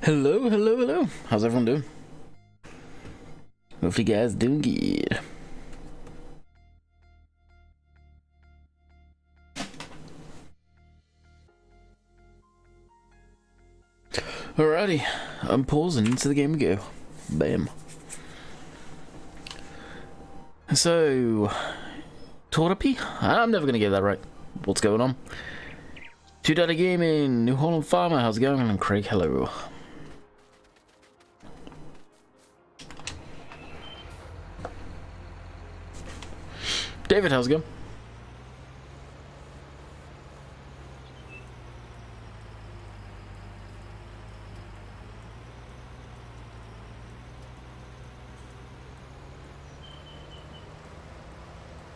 Hello, hello, hello. How's everyone doing? Hopefully you guys doing good. Alrighty, I'm pausing into the game we go. Bam. So, Torpy? I'm never gonna get that right. What's going on? Two Daddy Gaming, New Holland Farmer, how's it going? And Craig, hello. David, how's it going?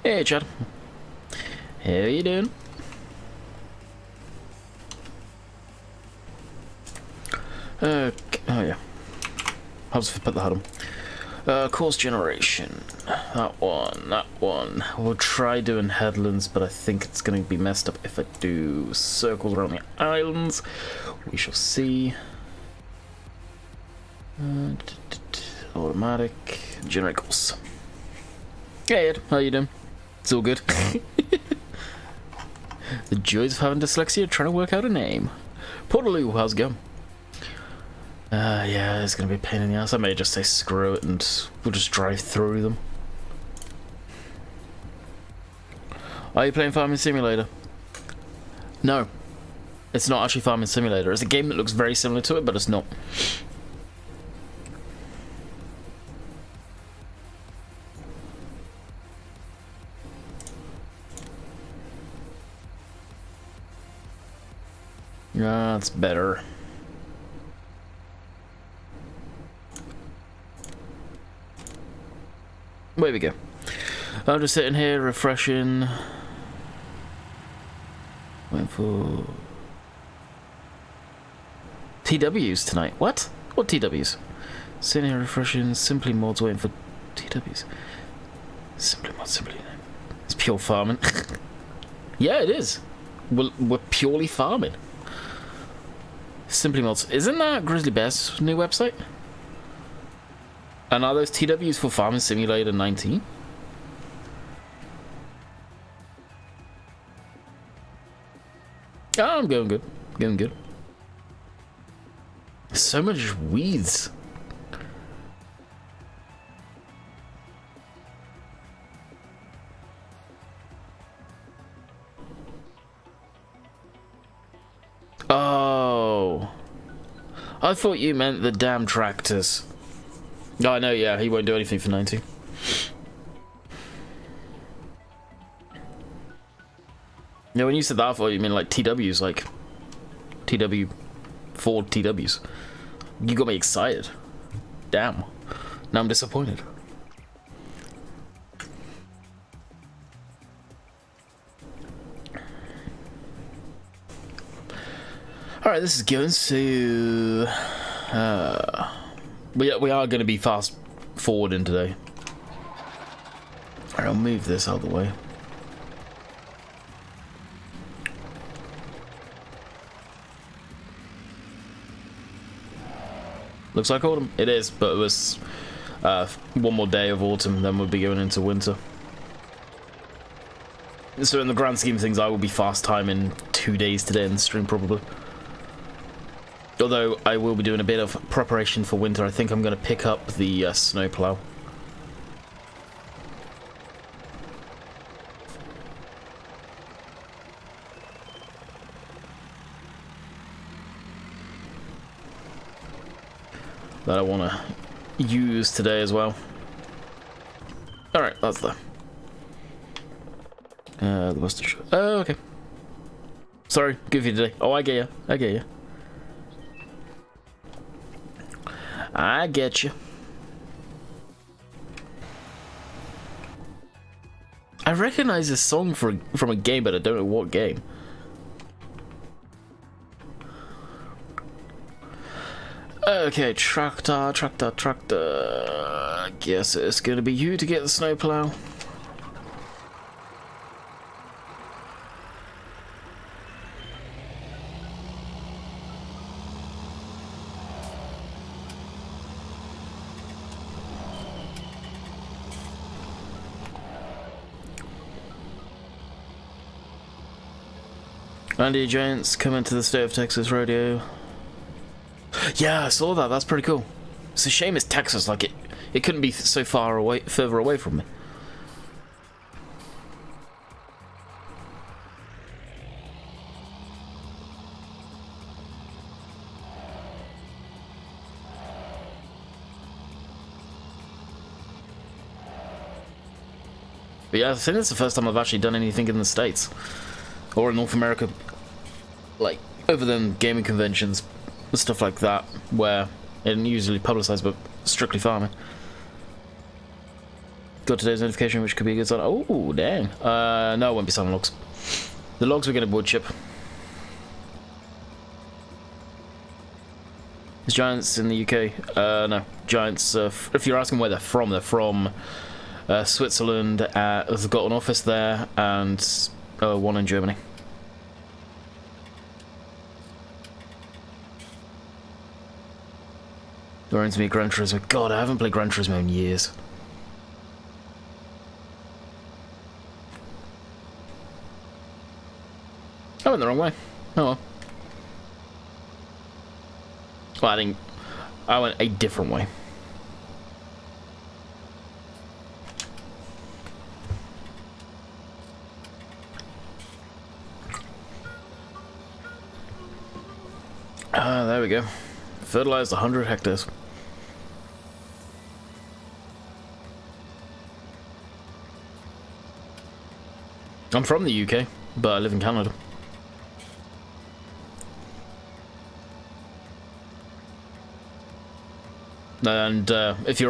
Hey, Chad. How you doing? Okay. Oh, yeah. I'll just put the HUD on. Course generation. That one. We'll try doing headlands, but I think it's going to be messed up if I do circles around the islands. We shall see. Automatic. Generate course. Hey, Ed. How you doing? It's all good. The joys of having dyslexia, trying to work out a name. Portaloo, how's it going? Yeah, it's gonna be a pain in the ass. I may just say screw it and we'll just drive through them. Are you playing Farming Simulator? No. It's not actually Farming Simulator. It's a game that looks very similar to it, but it's not. That's better. There we go. I'm just sitting here refreshing. Waiting for TWs tonight. What? What TWs? Sitting here refreshing. Simply mods waiting for TWs. Simply mod, simply. It's pure farming. Yeah, it is. We're purely farming. Simply mods. Isn't that Grizzly Bear's new website? And are those TWs for Farming Simulator 19? Oh, I'm going good. Going good. So much weeds. Oh. I thought you meant the damn tractors. Oh, I know, yeah, he won't do anything for 90. Yeah, when you said that, I thought you meant like TWs, like TW, Ford TWs. You got me excited. Damn. Now I'm disappointed. Alright, this is going to... We are going to be fast forwarding today. Alright, I'll move this out of the way. Looks like autumn. It is, but it was one more day of autumn, then we'll be going into winter. So in the grand scheme of things, I will be fast timing 2 days today in the stream, probably. Although I will be doing a bit of preparation for winter. I think I'm going to pick up the snowplow. That I want to use today as well. Alright, that's there. The mustache. Oh, okay. Sorry, give you today. Oh, I get you. I get you. I get you. I recognize this song from a game, but I don't know what game. Okay, tractor. I guess it's gonna be you to get the snowplow. Andy Giants coming to the state of Texas rodeo. Yeah, I saw that. That's pretty cool. It's a shame it's Texas. Like it couldn't be so far away, further away from me. But yeah, I think it's the first time I've actually done anything in the States or in North America, like over them gaming conventions, stuff like that, where it isn't usually publicized, but strictly farming. Got today's notification, which could be a good sign. Oh, dang. No, it won't be selling logs. The logs we're going to wood chip. Is Giants in the UK? No. Giants, if you're asking where they're from Switzerland. They've got an office there and one in Germany. They're into me Gran Turismo. God, I haven't played Gran Turismo in years. I went the wrong way. Oh well. Well, I think I went a different way. There we go. Fertilized 100 hectares. I'm from the UK, but I live in Canada. And if you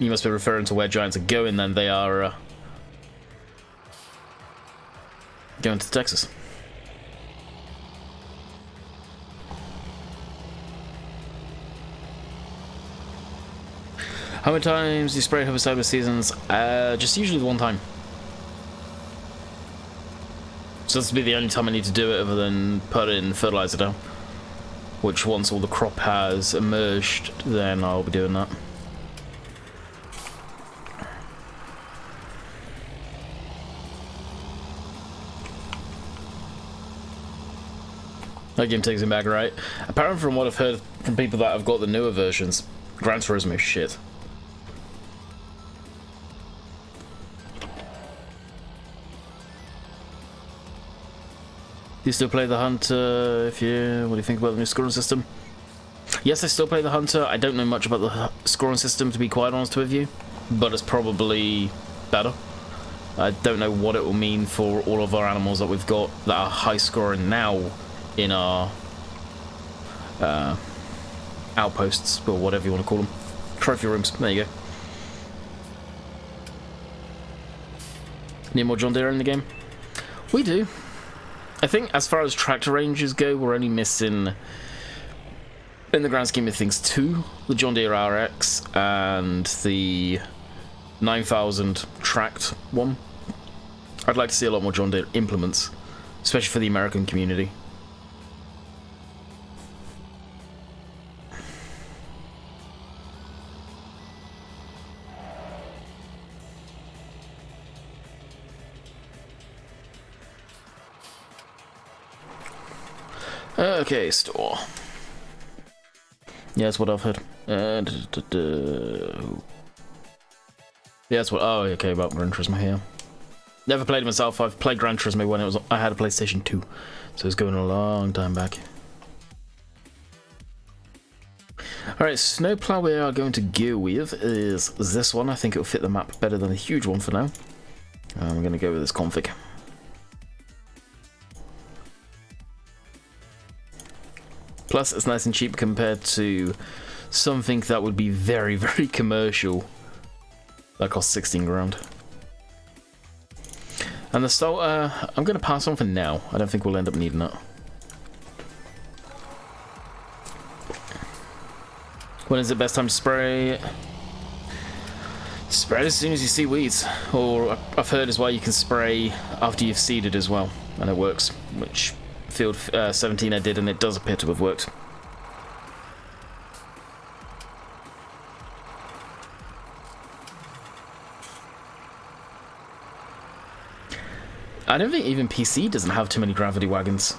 must be referring to where Giants are going, then they are going to Texas. How many times do you spray herbicide with seasons? Just usually one time. So this will be the only time I need to do it other than put in fertilizer down. Which once all the crop has emerged, then I'll be doing that. That game takes him back, right? Apparently from what I've heard from people that have got the newer versions, Gran Turismo is shit. Do you still play the Hunter? What do you think about the new scoring system? Yes, I still play the Hunter. I don't know much about the scoring system, to be quite honest with you, but it's probably better. I don't know what it will mean for all of our animals that we've got that are high scoring now in our outposts, or whatever you want to call them. Trophy rooms. There you go. Need more John Deere in the game? We do. I think as far as tractor ranges go, we're only missing, in the grand scheme of things, 2. The John Deere RX and the 9000 tracked one. I'd like to see a lot more John Deere implements, especially for the American community. Okay, store. Yeah, that's what I've heard. Yeah, that's what. Oh, okay, about Gran Turismo here. Never played it myself. I've played Gran Turismo when I had a PlayStation 2, so it's going a long time back. Alright, snowplow we are going to go with is this one. I think it'll fit the map better than the huge one for now. I'm going to go with this config. Plus, it's nice and cheap compared to something that would be very, very commercial. That costs 16 grand. And the starter, I'm going to pass on for now. I don't think we'll end up needing it. When is the best time to spray? Spray as soon as you see weeds. Or I've heard as well you can spray after you've seeded as well. And it works, which Field 17 I did, and it does appear to have worked. I don't think even PC doesn't have too many gravity wagons.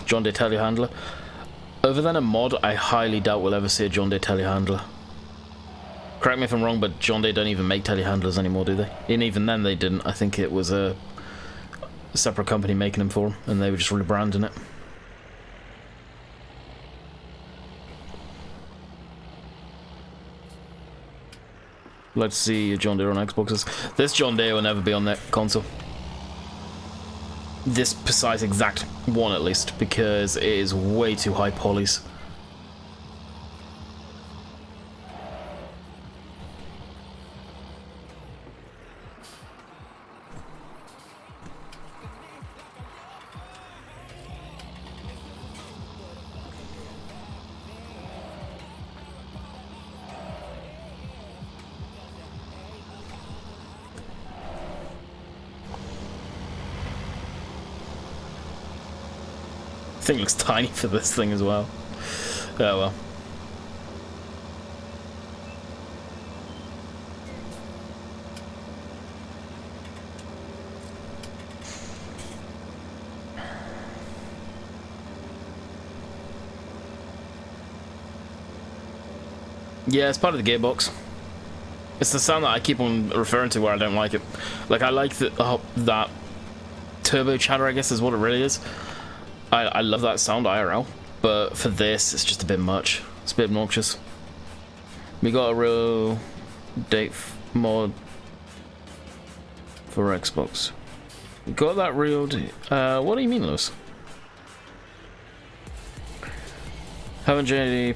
John Deere telehandler. Other than a mod, I highly doubt we'll ever see a John Deere telehandler. Correct me if I'm wrong, but John Deere don't even make telehandlers anymore, do they? And even then they didn't. I think it was a separate company making them for them, and they were just rebranding it. Let's see a John Deere on Xboxes. This John Deere will never be on that console. This precise exact one, at least, because it is way too high polys. Thing looks tiny for this thing as well. Oh well. Yeah, it's part of the gearbox. It's the sound that I keep on referring to where I don't like it. Like, I like that turbo chatter, I guess is what it really is. I love that sound IRL, but for this, it's just a bit much. It's a bit obnoxious. We got a real date mod for Xbox. We got that real what do you mean, Lewis? Haven't JD.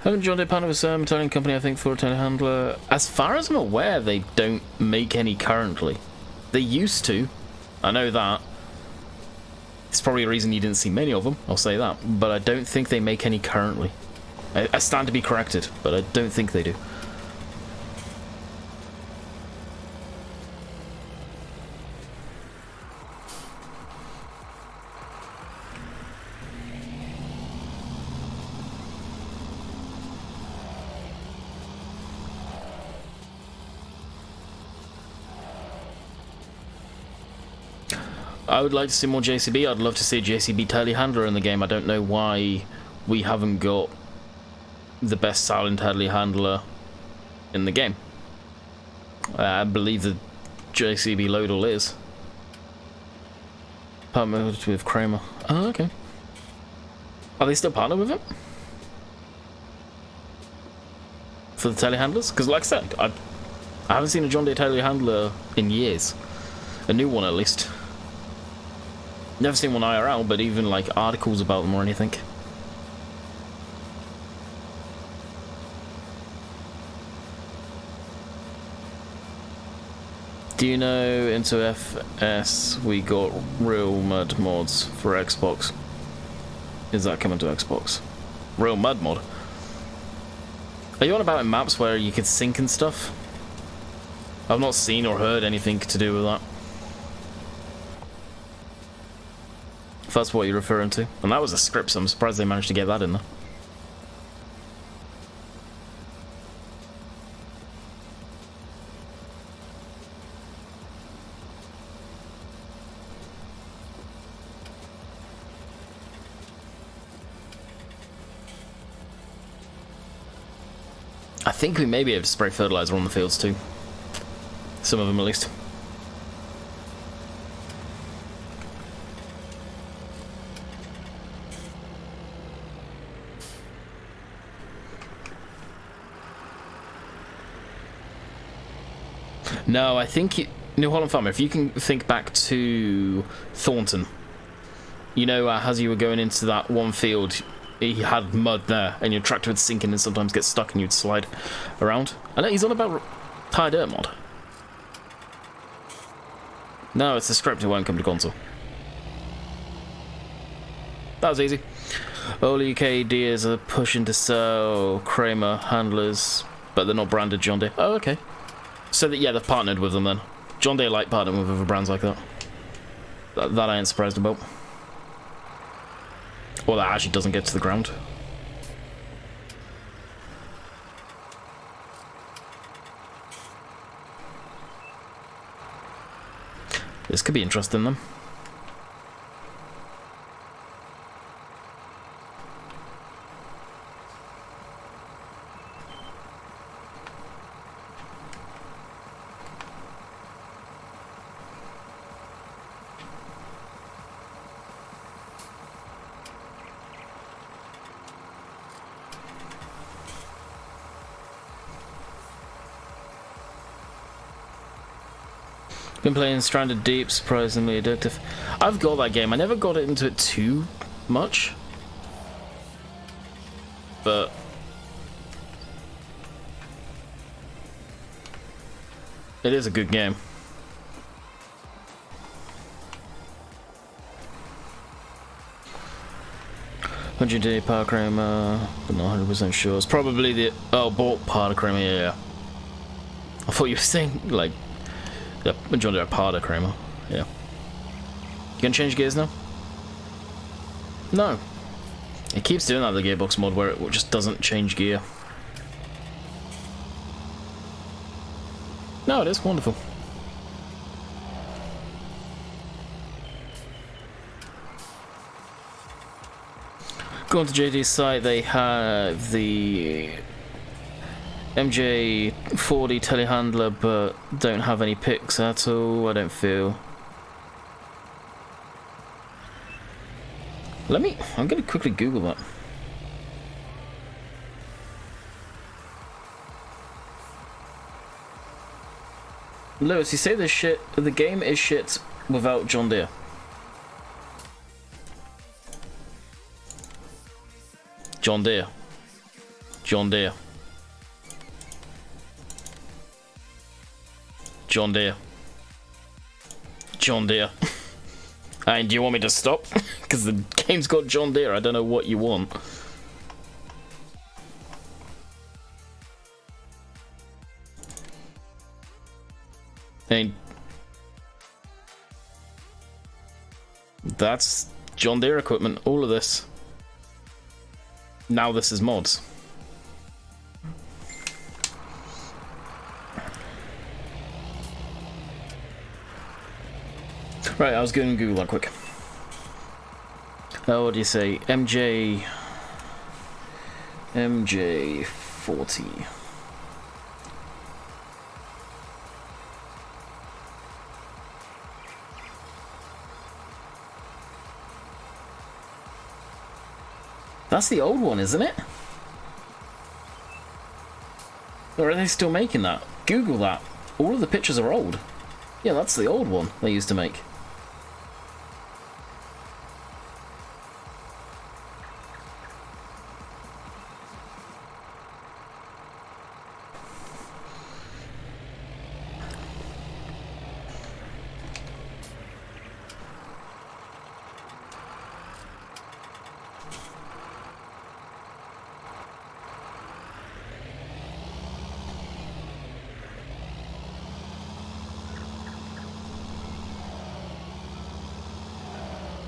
Haven't John Deere partnered with some Italian company, I think, for a telehandler? As far as I'm aware, they don't make any currently. They used to. I know that. It's probably a reason you didn't see many of them, I'll say that. But I don't think they make any currently. I stand to be corrected, but I don't think they do. I would like to see more JCB. I'd love to see a JCB telehandler in the game. I don't know why we haven't got the best silent telehandler in the game. I believe the JCB Loadall is. Partnered with Kramer. Oh, okay. Are they still partnered with him? For the telehandlers? Because like I said, I haven't seen a John Deere telehandler in years. A new one, at least. Never seen one IRL, but even like articles about them or anything. Do you know into FS we got real mud mods for Xbox? Is that coming to Xbox? Real mud mod? Are you on about in maps where you could sink and stuff? I've not seen or heard anything to do with that. If that's what you're referring to. And that was a script, so I'm surprised they managed to get that in there. I think we may be able to spray fertilizer on the fields too. Some of them at least. No, I think New Holland Farmer, if you can think back to Thornton, you know, as you were going into that one field, he had mud there, and your tractor would sink in and sometimes get stuck and you'd slide around. I know he's on about tire dirt mod. No, it's the script, it won't come to console. That was easy. All UK Deers are pushing to sell Kramer handlers, but they're not branded John Deere. Oh, okay. So that, yeah, they've partnered with them then. John Deere like partnering with other brands like that. That I ain't surprised about. Or that actually doesn't get to the ground. This could be interesting then. Been playing Stranded Deep, surprisingly addictive. I've got that game. I never got into it too much, but it is a good game. $100 Power Kramer, but not 100% sure. It's probably the bought Power Kramer. Yeah. I thought you were saying like. Yep, John Deere Parda Kramer. Yeah. You gonna change gears now? No. It keeps doing that in the gearbox mod where it just doesn't change gear. No, it is wonderful. Going to JD's site, they have the MJ40 telehandler, but don't have any picks at all, I don't feel. I'm gonna quickly Google that. Lewis, you say the game is shit without John Deere. John Deere. John Deere. John Deere. John Deere. And do you want me to stop? Because the game's got John Deere. I don't know what you want. And that's John Deere equipment. All of this. Now this is mods. Right, I was going to Google that quick. What do you say? MJ40. That's the old one, isn't it? Or are they still making that? Google that. All of the pictures are old. Yeah, that's the old one they used to make.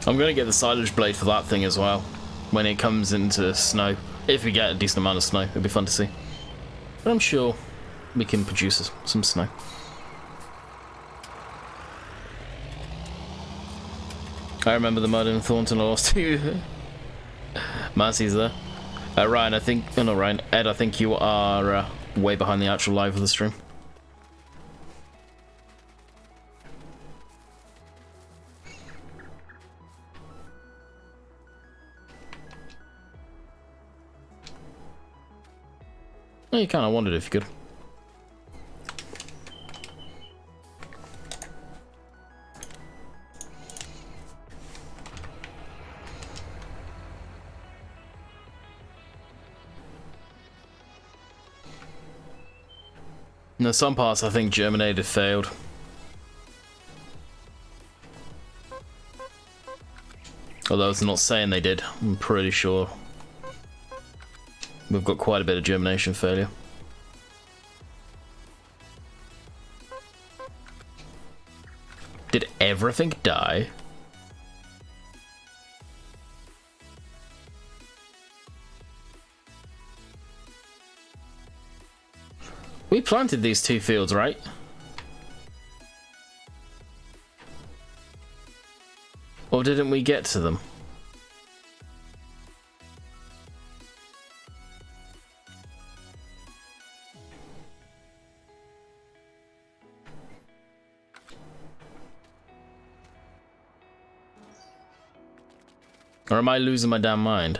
I'm going to get the silage blade for that thing as well when it comes into snow. If we get a decent amount of snow, it'd be fun to see. But I'm sure we can produce some snow. I remember the mud in Thornton. I lost you. Marcy's there. Ryan, I think... Oh, no, Ryan. Ed, I think you are way behind the actual live of the stream. Well, you kind of wondered if you could. No, some parts I think germinated failed. Although it's not saying they did, I'm pretty sure. We've got quite a bit of germination failure. Did everything die? We planted these two fields, right? Or didn't we get to them? Or am I losing my damn mind?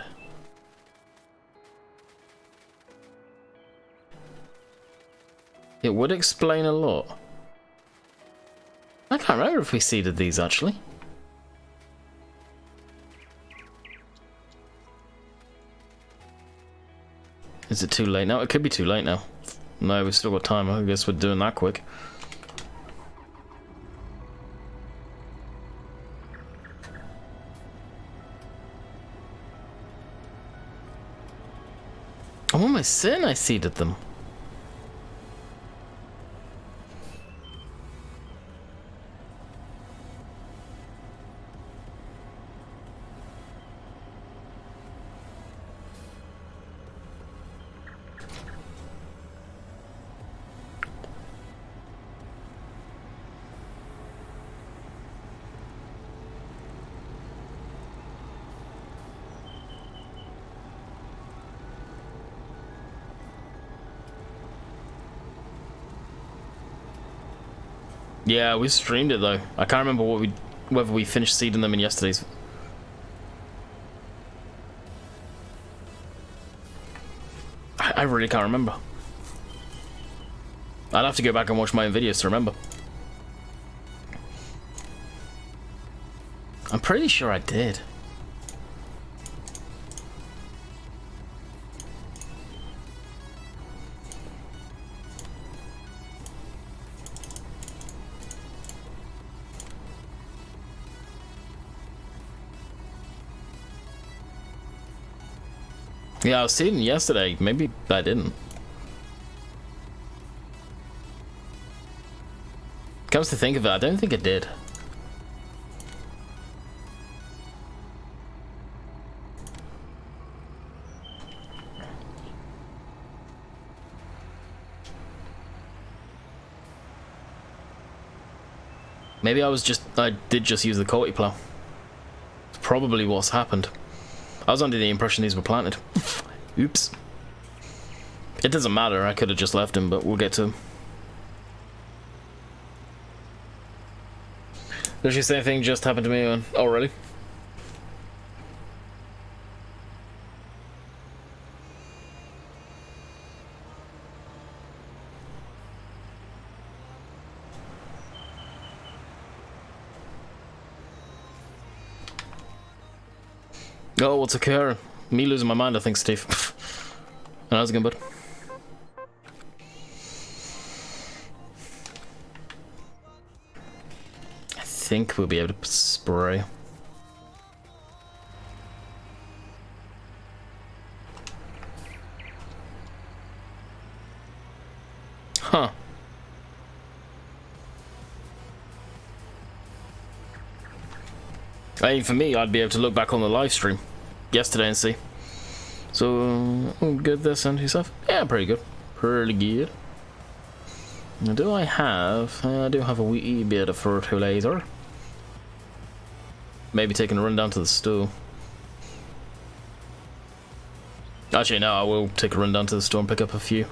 It would explain a lot. I can't remember if we seeded these actually. Is it too late now? It could be too late now. No, we've still got time. I guess we're doing that quick. I'm almost certain I seeded them. Yeah, we streamed it though. I can't remember whether we finished seeding them in yesterday's. I really can't remember. I'd have to go back and watch my own videos to remember. I'm pretty sure I did. Yeah, I was seeing yesterday. Maybe I didn't. Comes to think of it, I don't think it did. Maybe I did just use the quality plow. It's probably what's happened. I was under the impression these were planted. Oops. It doesn't matter, I could have just left him, but we'll get to him. Does the same thing just happened to me? Oh, really? Oh, what's occurring? Me losing my mind, I think, Steve. And how's it going, bud? I think we'll be able to spray. Huh. I mean, for me, I'd be able to look back on the live stream yesterday and see. So, good this and yourself? Yeah, pretty good. Pretty good. Now, do I have... I do have a wee bit of fertilizer. Maybe taking a run down to the store. Actually, no, I will take a run down to the store and pick up a few.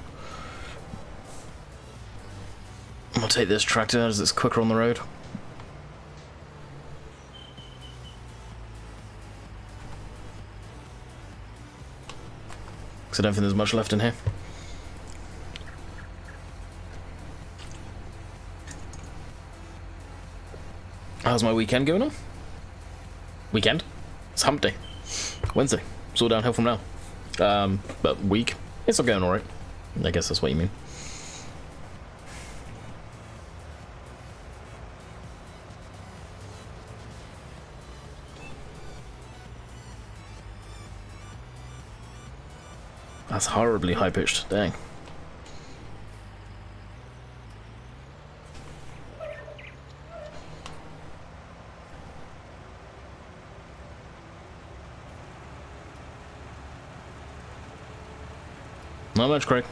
I'll take this tractor as it's quicker on the road. Because I don't think there's much left in here. How's my weekend going on? Weekend? It's hump day. Wednesday. It's all downhill from now. But week? It's all going alright. I guess that's what you mean. That's horribly high-pitched. Dang. Not much, Craig.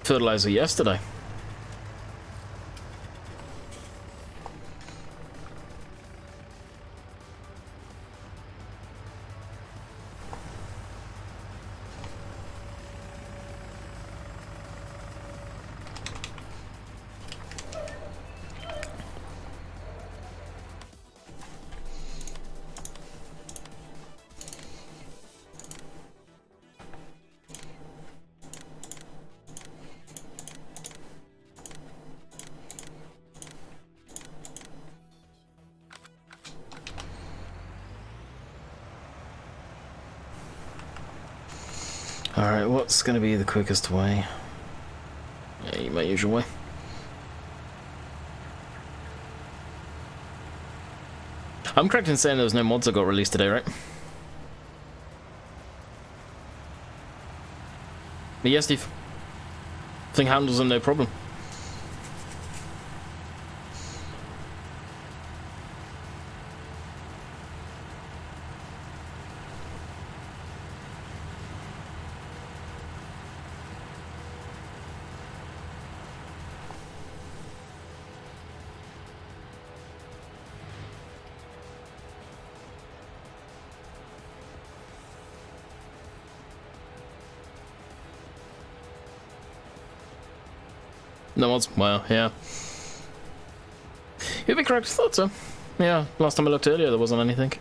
fertilizer yesterday. Alright, what's going to be the quickest way? Yeah, my usual way. I'm correct in saying there was no mods that got released today, right? But yes, Steve. Thing handles them no problem. No mods? Well, yeah. You'd be correct, thought so. Yeah, last time I looked earlier there wasn't anything.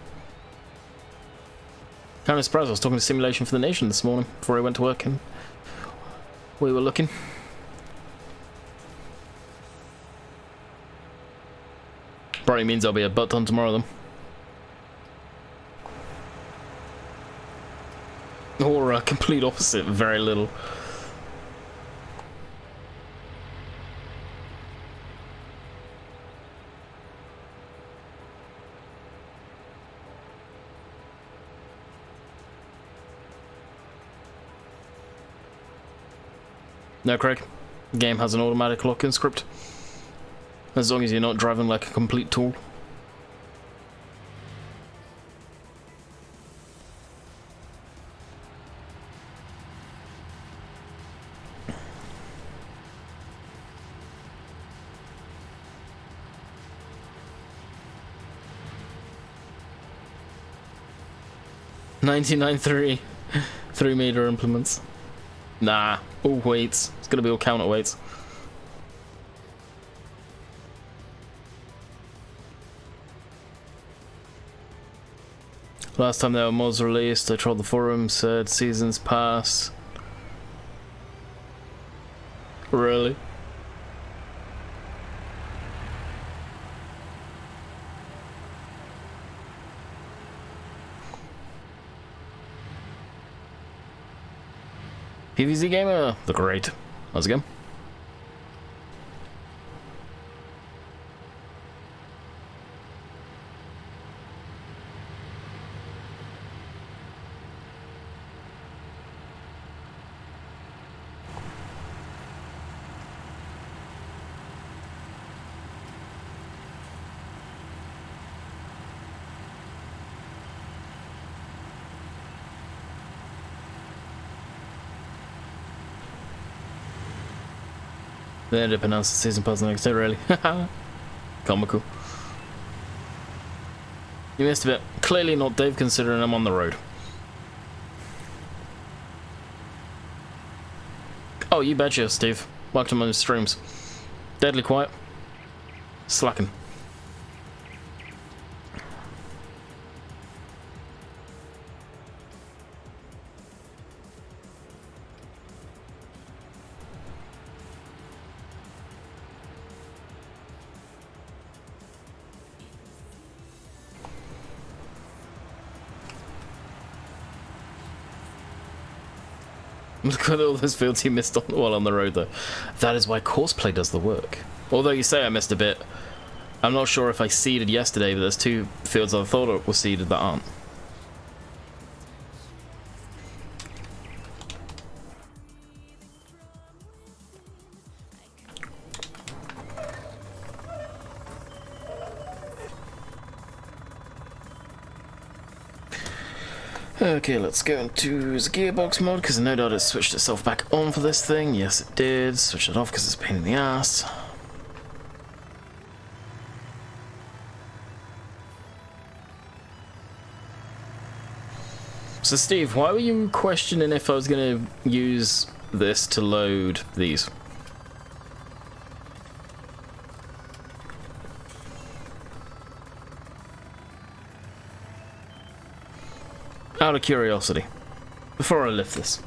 Kind of surprised, I was talking to Simulation for the Nation this morning before I went to work and we were looking. Probably means I'll be a butt ton tomorrow then. Or a complete opposite, very little. No, Craig. The game has an automatic lock-in script. As long as you're not driving like a complete tool. $99.3 3-meter implements. Nah, all weights. It's gonna be all counterweights. Last time there were mods released, I trolled the forum, said seasons pass. Really? PVZ Gamer, the great. How's it going? They ended up announcing the season pass the next day, really. Comical. You missed a bit. Clearly not Dave, considering I'm on the road. Oh, you betcha, Steve. Welcome to my streams. Deadly quiet. Slacking. Look at all those fields you missed while on the road, though. That is why Courseplay does the work. Although you say I missed a bit, I'm not sure if I seeded yesterday, but there's 2 fields I thought were seeded that aren't. Okay, let's go into the gearbox mode, because no doubt it switched itself back on for this thing. Yes, it did. Switch it off because it's a pain in the ass. So Steve, why were you questioning if I was going to use this to load these? Out of curiosity, before I lift this.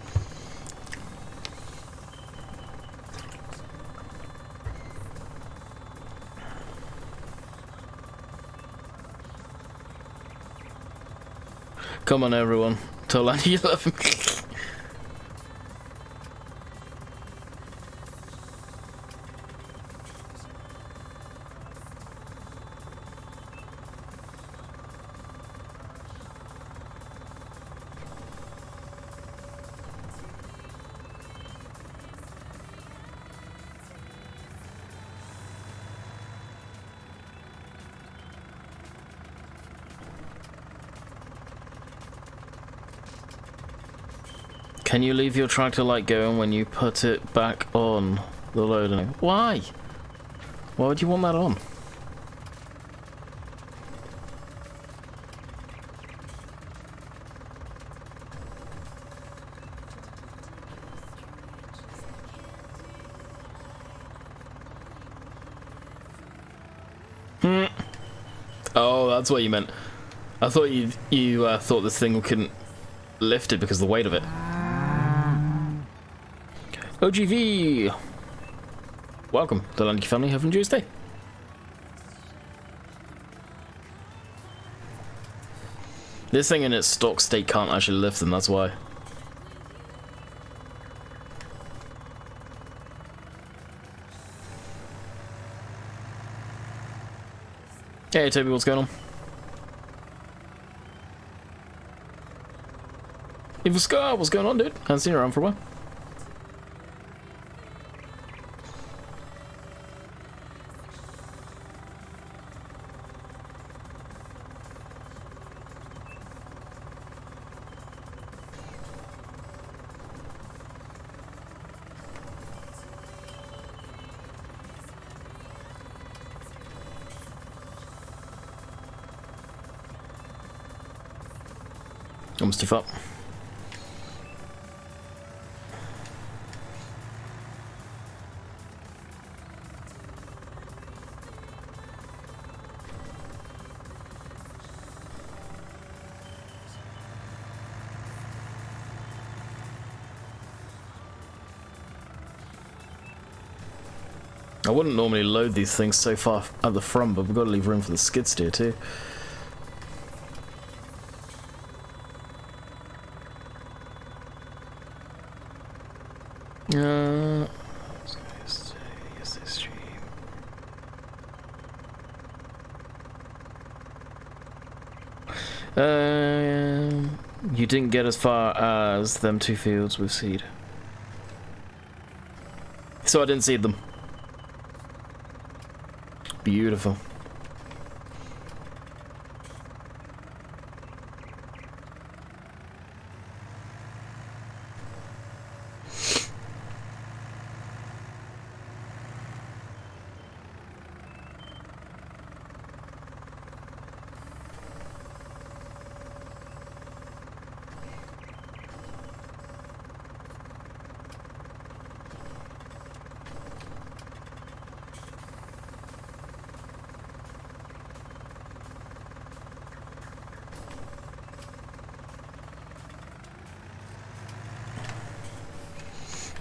Come on, everyone. Tell Andy you love him. Can you leave your tractor light going when you put it back on the loading? Why? Why would you want that on? Oh, that's what you meant. I thought you thought this thing couldn't lift it because of the weight of it. OGV! Welcome to the Lanky family. Have a enjoyed day. This thing in its stock state can't actually lift them, that's why. Hey Toby, what's going on? Evil Scar, what's going on, dude? Haven't seen you around for a while. Almost too far. I wouldn't normally load these things so far at the front, but we've got to leave room for the skid steer too. You didn't get as far as them 2 fields with seed. So I didn't seed them. Beautiful.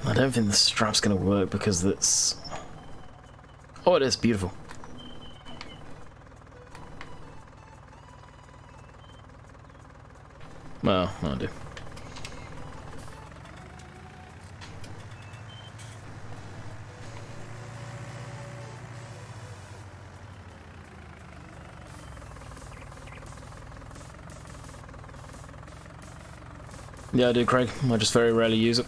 I don't think the strap's gonna work because it's... Oh, it is beautiful. Well, I do. Yeah, I do, Craig. I just very rarely use it.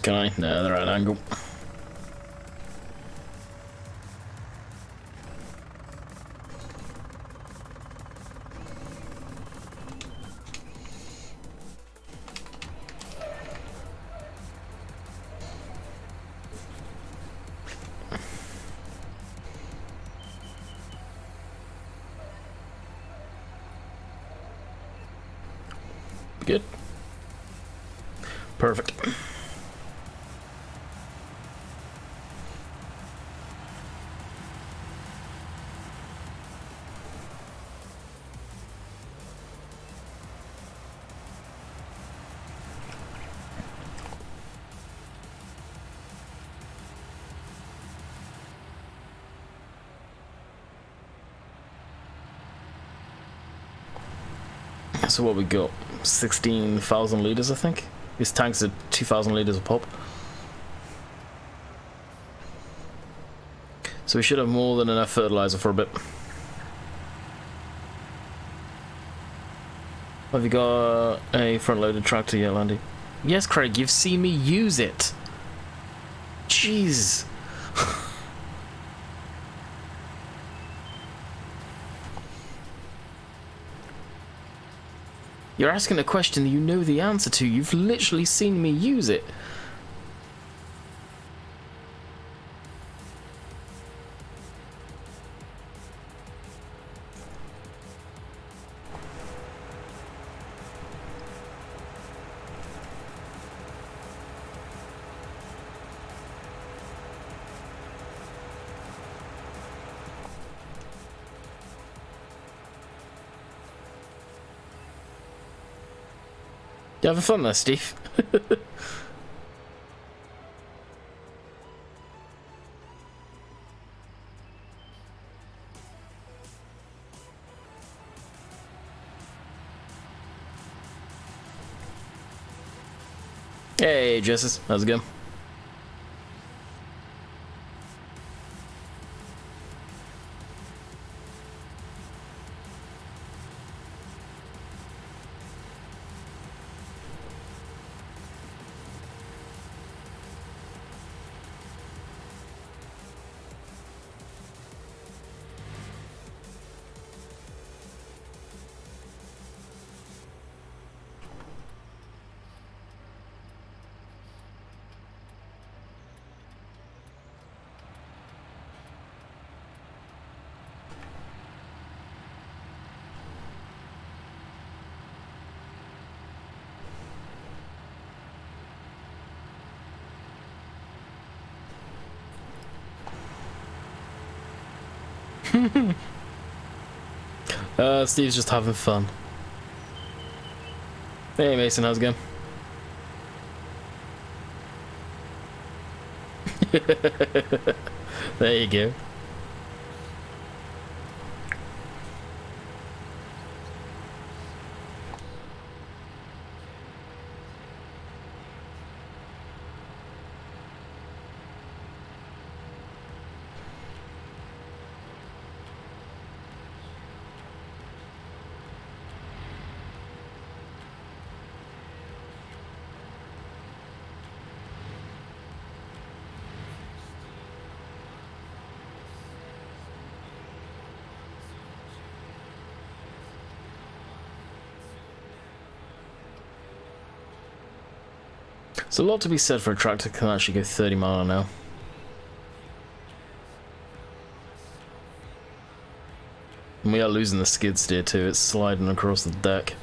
Can I? No, they're at an angle. Good. Perfect. So what we got? 16,000 liters, I think. These tanks are 2,000 liters a pop. So we should have more than enough fertilizer for a bit. Have you got a front-loaded tractor yet, Landy? Yes, Craig, you've seen me use it. Jeez. You're asking a question that you know the answer to. You've literally seen me use it. You having fun there, Steve? Hey, Jessus, how's it going? Steve's just having fun. Hey Mason, how's it going? There you go. There's a lot to be said for a tractor that can actually go 30 miles an hour. And we are losing the skid steer too, it's sliding across the deck.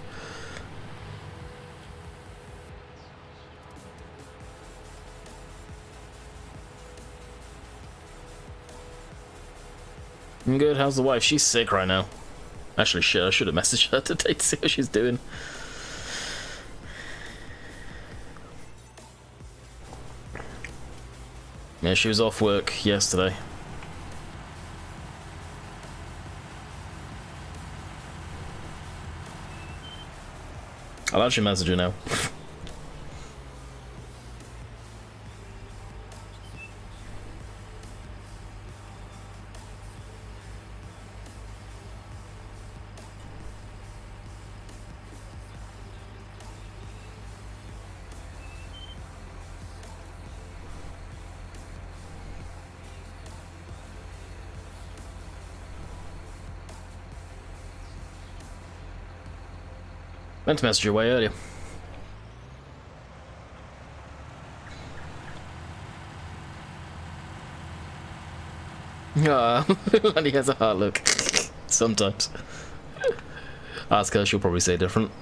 I'm good, how's the wife? She's sick right now. Actually, shit, I should have messaged her today to see what she's doing. Yeah, she was off work yesterday. I'll actually message her now. Meant to message you way earlier. Ah, and he has a heart look. Sometimes. Ask her, she'll probably say different.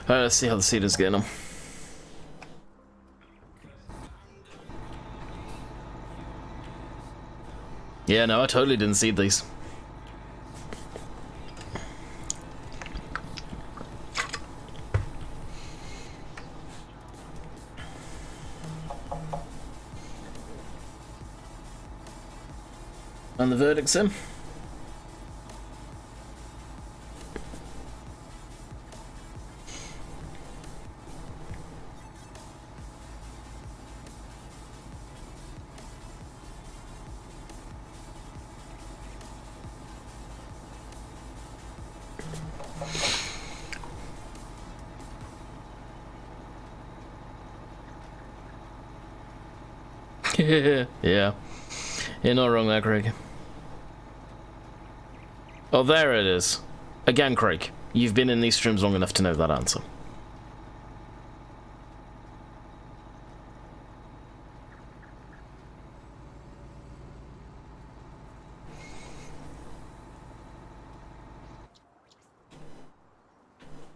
Alright, let's see how the Cedar's getting on. Yeah, no, I totally didn't see these. And the verdict's in. Yeah. You're not wrong there, Craig. Oh, there it is. Again, Craig, you've been in these streams long enough to know that answer.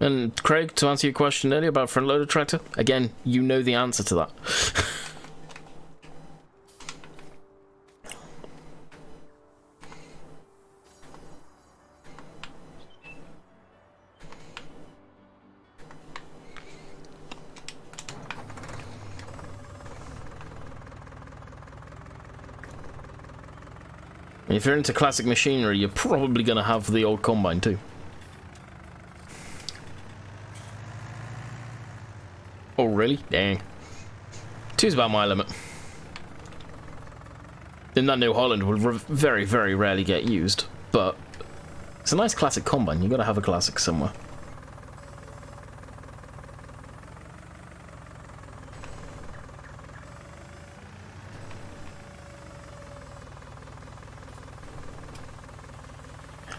And Craig, to answer your question earlier about front-loader tractor, again, you know the answer to that. If you're into classic machinery, you're probably going to have the old combine too. Oh, really? Dang. Two's about my limit. Then that New Holland will very, very rarely get used, but it's a nice classic combine. You got to have a classic somewhere.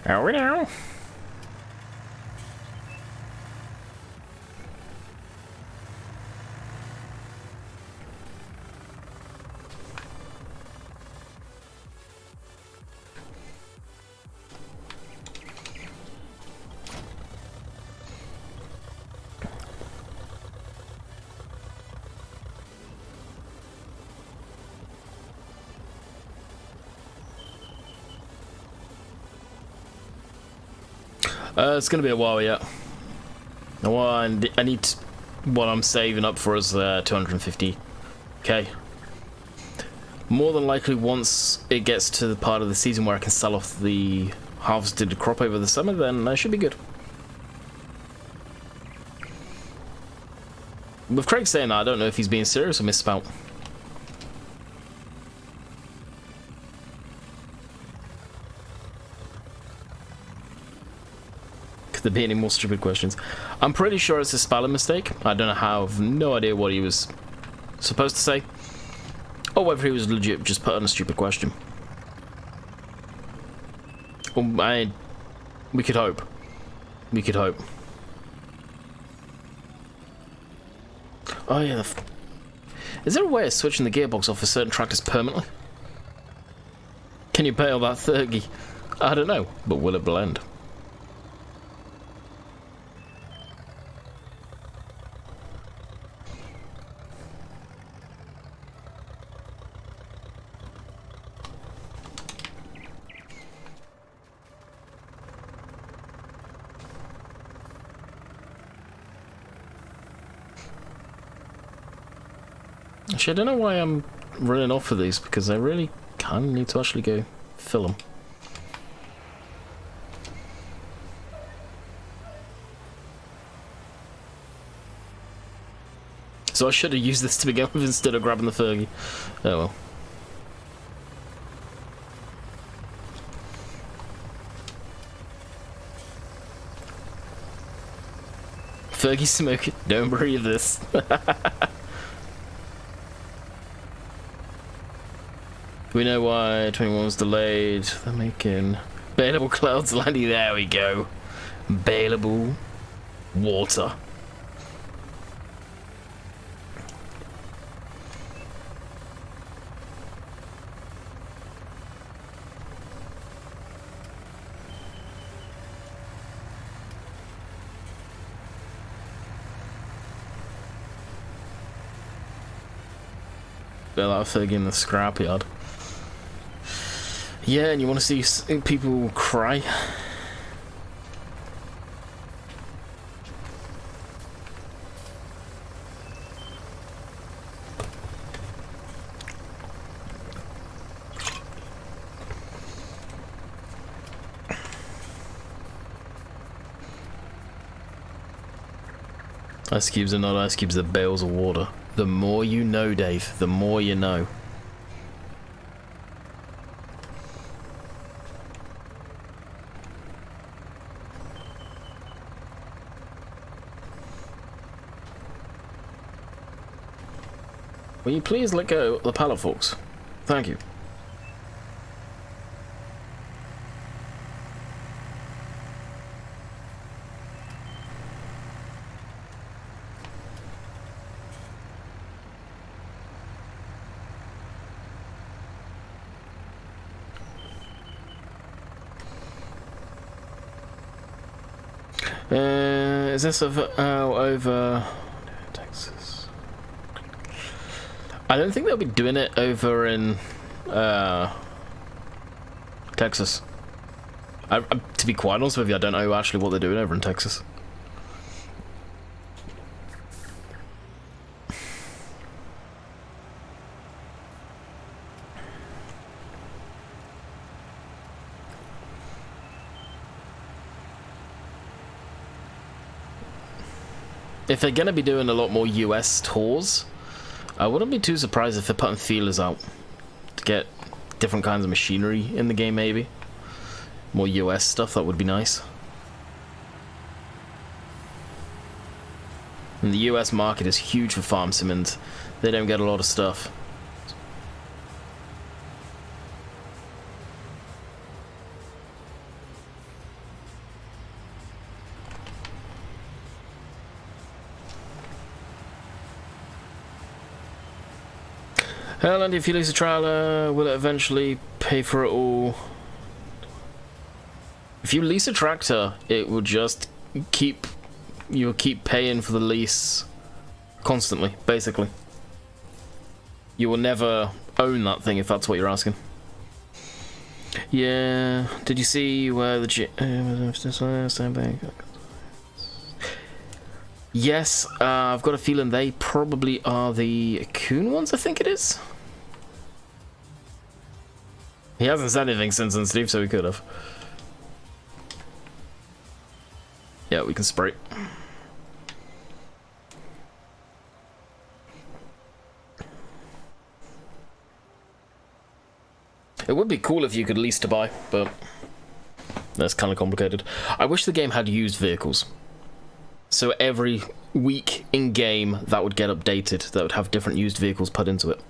Are we now? It's gonna be a while yet. I need what I'm saving up for is 250k. More than likely, once it gets to the part of the season where I can sell off the harvested crop over the summer, then I should be good. With Craig saying that, I don't know if he's being serious or misspout. Could there be any more stupid questions? I'm pretty sure it's a spelling mistake. I don't know how, I've no idea what he was supposed to say. Or whether he was legit just put on a stupid question. We could hope. We could hope. Oh yeah, is there a way of switching the gearbox off for certain tractors permanently? Can you bail that 30? I don't know, but will it blend? Actually, I don't know why I'm running off for these, because I really kind of need to actually go fill them. So I should have used this to begin with instead of grabbing the Fergie. Oh well. Fergie smoking. Don't breathe this. We know why 21 was delayed. They're making bailable clouds landing. There we go. Bailable water. Bail out Fergie in the scrapyard. Yeah, and you want to see people cry? Ice cubes are not ice cubes, they're bales of water. The more you know, Dave, the more you know. Will you please let go of the pallet forks? Thank you. Is this over Texas? I don't think they'll be doing it over in Texas. To be quite honest with you, I don't know actually what they're doing over in Texas. If they're going to be doing a lot more US tours, I wouldn't be too surprised if they're putting feelers out to get different kinds of machinery in the game, maybe. More US stuff, that would be nice. And the US market is huge for farm sims. They don't get a lot of stuff. And if you lose a trailer, will it eventually pay for it all? If you lease a tractor, it will just you'll keep paying for the lease constantly, basically. You will never own that thing if that's what you're asking. Yeah, did you see where the Yes, I've got a feeling they probably are the Coon ones, I think it is. He hasn't said anything since then, Steve, so he could have. Yeah, we can spray. It would be cool if you could lease to buy, but that's kind of complicated. I wish the game had used vehicles. So every week in game that would get updated, that would have different used vehicles put into it.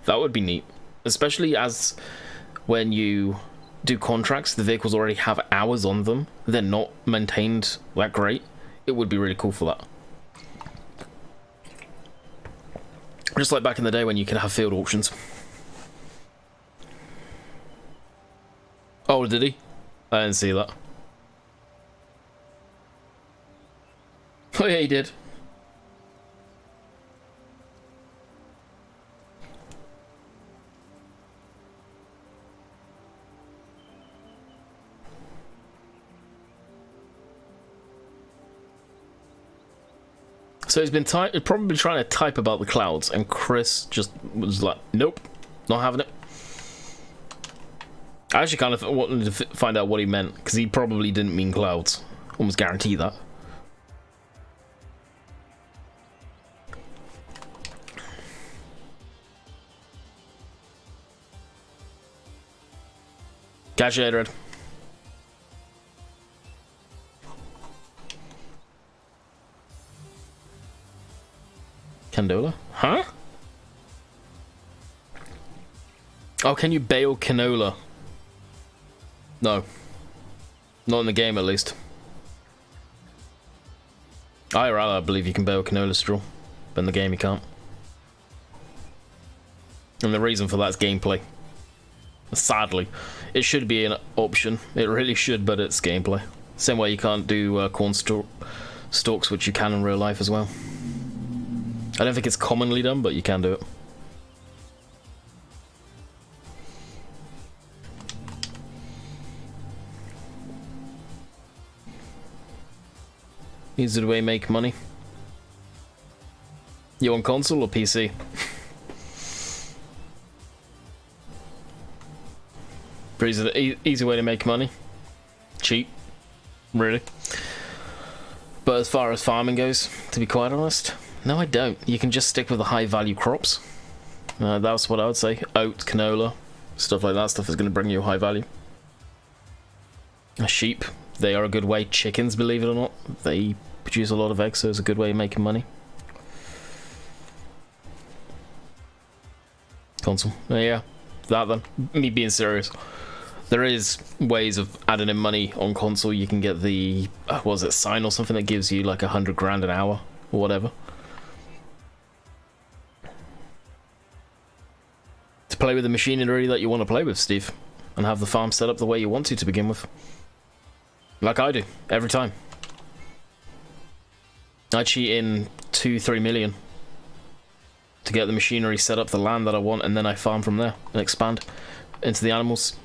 That would be neat. Especially as when you do contracts, the vehicles already have hours on them. They're not maintained that great. It would be really cool for that. Just like back in the day when you can have field auctions. Oh, did he? I didn't see that. Oh yeah, he did. So he's been probably trying to type about the clouds, and Chris just was like, nope, not having it. I actually kind of wanted to find out what he meant, because he probably didn't mean clouds. Almost guarantee that. Catch you later, Ed. Candola? Huh? Oh, can you bale canola? No. Not in the game, at least. IRL, I believe you can bale canola straw, but in the game you can't. And the reason for that is gameplay. Sadly. It should be an option. It really should, but it's gameplay. Same way you can't do corn stalks, which you can in real life as well. I don't think it's commonly done, but you can do it. Easy way to make money. You on console or PC? Easy way to make money. Cheap. Really. But as far as farming goes, to be quite honest, no I don't. You can just stick with the high value crops. That's what I would say. Oat, canola, stuff like that stuff is going to bring you high value. Sheep, they are a good way. Chickens, believe it or not, they produce a lot of eggs, so it's a good way of making money. Console. Yeah, that then. Me being serious. There is ways of adding in money on console. You can get the, what was it, sign or something that gives you like 100 grand an hour or whatever. To play with the machinery that you want to play with, Steve. And have the farm set up the way you want to begin with. Like I do, every time. I cheat in 2-3 million to get the machinery set up, the land that I want, and then I farm from there and expand into the animals.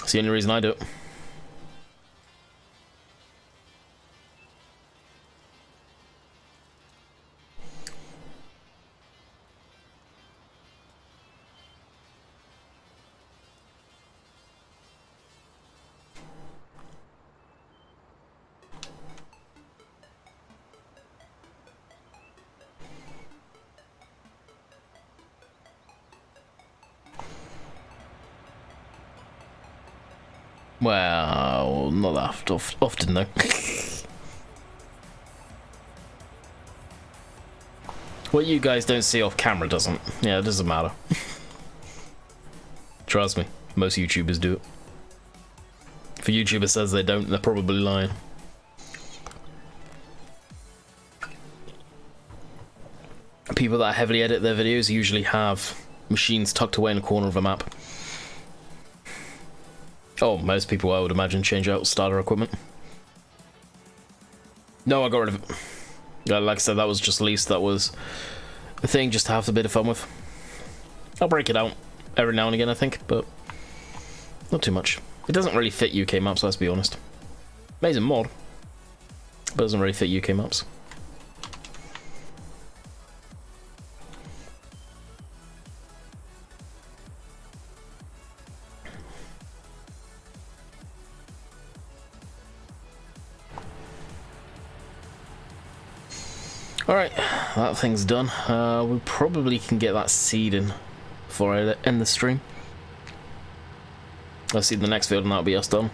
It's the only reason I do it. Well, not that often though. What you guys don't see off camera doesn't. Yeah, it doesn't matter. Trust me, most YouTubers do it. If a YouTuber says they don't, they're probably lying. People that heavily edit their videos usually have machines tucked away in a corner of a map. Oh, most people, I would imagine, change out starter equipment. No, I got rid of it. Like I said, that was just leased. That was a thing just to have a bit of fun with. I'll break it out every now and again, I think, but not too much. It doesn't really fit UK maps, let's be honest. Amazing mod, but it doesn't really fit UK maps. Alright, that thing's done. We probably can get that seed in before I end the stream. I'll see the next field and that'll be us done.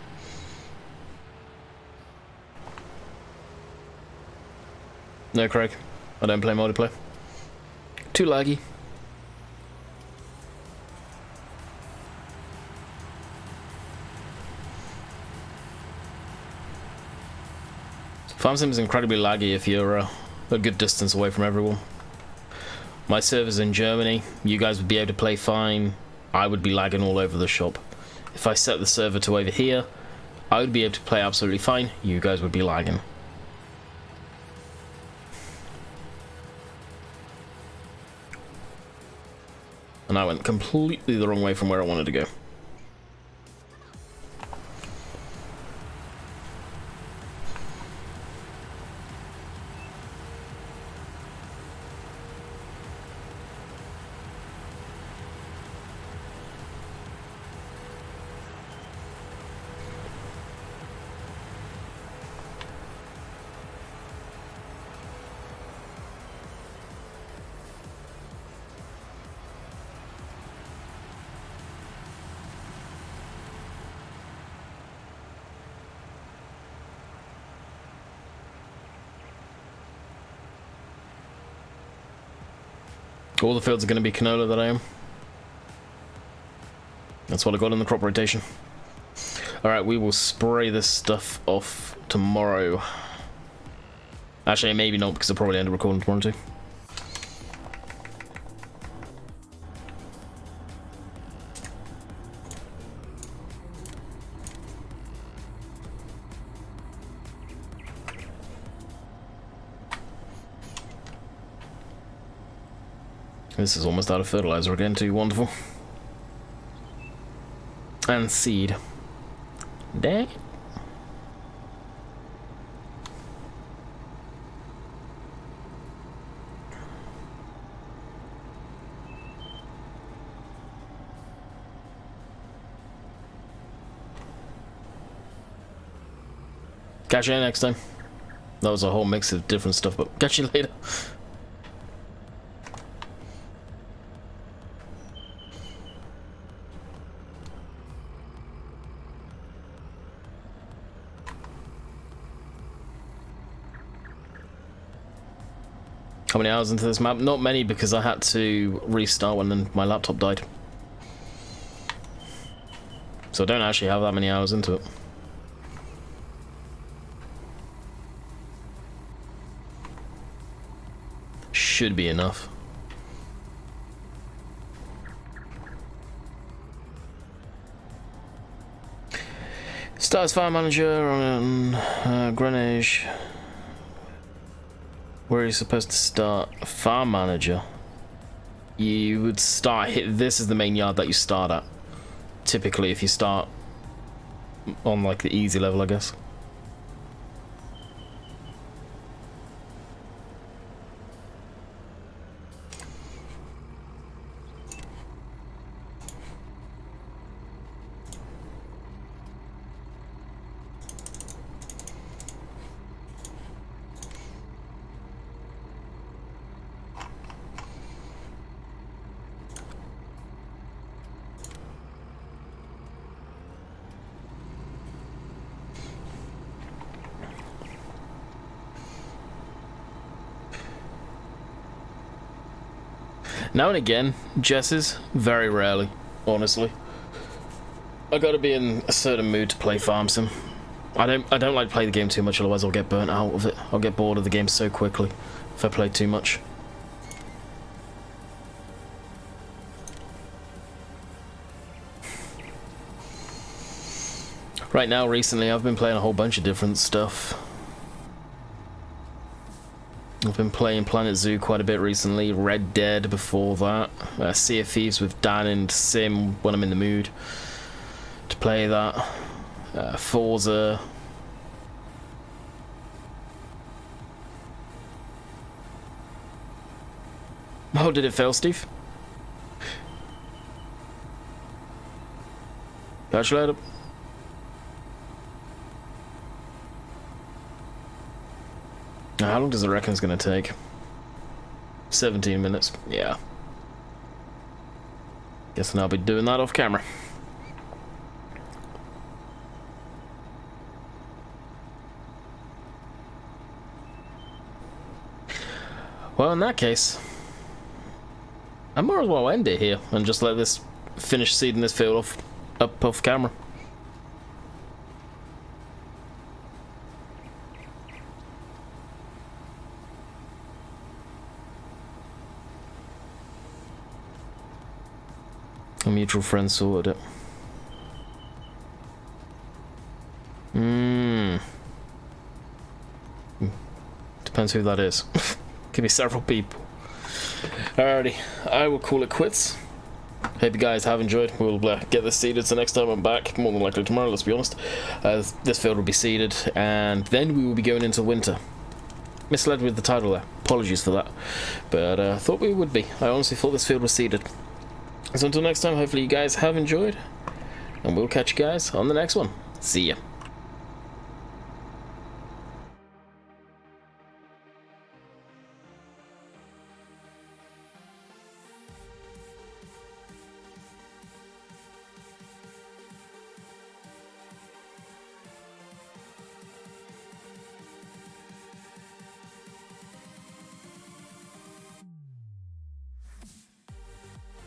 No, Craig. I don't play multiplayer. Too laggy. Farm sim is incredibly laggy if you're a good distance away from everyone. My server's in Germany. You guys would be able to play fine. I would be lagging all over the shop. If I set the server to over here, I would be able to play absolutely fine. You guys would be lagging. And I went completely the wrong way from where I wanted to go. All the fields are going to be canola that I am. That's what I got in the crop rotation. Alright, we will spray this stuff off tomorrow. Actually, maybe not, because I'll probably end up recording tomorrow too. This is almost out of fertilizer again, too wonderful. And seed. Dang it. Catch you next time. That was a whole mix of different stuff, but catch you later. How many hours into this map? Not many, because I had to restart when my laptop died. So I don't actually have that many hours into it. Should be enough. Start as farm manager on Greenwich. Where are you supposed to start? Farm manager. You would start. This is the main yard that you start at. Typically, if you start on like the easy level, I guess. Now and again, Jesses, very rarely, honestly. I gotta be in a certain mood to play Farm Sim. I don't like to play the game too much, otherwise I'll get burnt out of it. I'll get bored of the game so quickly if I play too much. Right now, recently, I've been playing a whole bunch of different stuff. I've been playing Planet Zoo quite a bit recently, Red Dead before that, Sea of Thieves with Dan and Sim when I'm in the mood to play that, Forza. Oh, did it fail, Steve? Catch you later. How long does it reckon it's going to take? 17 minutes. Yeah. Guessing I'll be doing that off camera. Well, in that case, I might as well end it here and just let this finish seeding this field off camera. A mutual friend sorted it. Depends who that is. Could be several people. Alrighty, I will call it quits. Hope you guys have enjoyed. We'll get this seeded, so next time I'm back, more than likely tomorrow, let's be honest, this field will be seeded, and then we will be going into winter. Misled with the title there. Apologies for that. But I thought we would be. I honestly thought this field was seeded. So until next time, hopefully you guys have enjoyed, and we'll catch you guys on the next one. See ya.